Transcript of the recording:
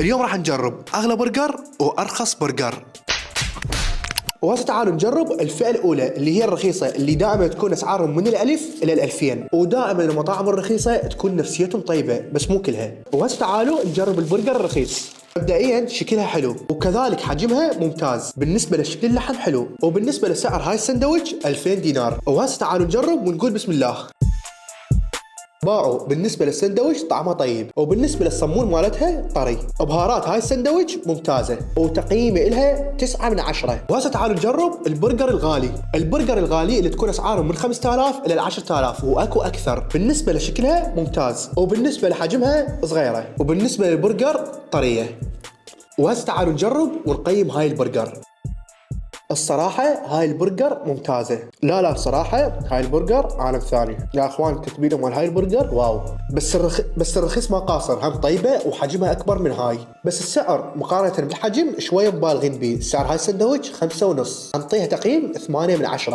اليوم راح نجرب أغلى برجر وأرخص برجر. وهسه تعالوا نجرب الفئة الأولى اللي هي الرخيصة، اللي دائما تكون أسعارهم من الألف إلى الألفين، ودائما المطاعم الرخيصة تكون نفسيتهم طيبة بس مو كلها. وهسه تعالوا نجرب البرجر الرخيص. مبدئيا شكلها حلو وكذلك حجمها ممتاز، بالنسبة لشكل اللحم حلو، وبالنسبة لسعر هاي السندويتش 2000 دينار. وهسه تعالوا نجرب ونقول بسم الله. باعوا بالنسبة للسندويتش طعمها طيب، وبالنسبة للصمون مالتها طري. بهارات هاي السندويتش ممتازة، وتقييمي إلها 9 من 10. وهسه تعالوا نجرب البرجر الغالي. البرجر الغالي اللي تكون أسعارهم من 5000 إلى 10000 وأكو أكثر. بالنسبة لشكلها ممتاز، وبالنسبة لحجمها صغيرة، وبالنسبة للبرجر طرية. وهسه تعالوا نجرب ونقيم هاي البرجر. الصراحة هاي البرجر ممتازة. لا صراحة هاي البرجر عالم ثاني يا اخوان. التتبيلة مال هاي البرجر واو. بس الرخيص ما قاصر، هم طيبة وحجمها اكبر من هاي. بس السعر مقارنة بالحجم شوية مبالغين بيه. سعر هاي السندويتش 5.5. انطيها تقييم 8 من 10.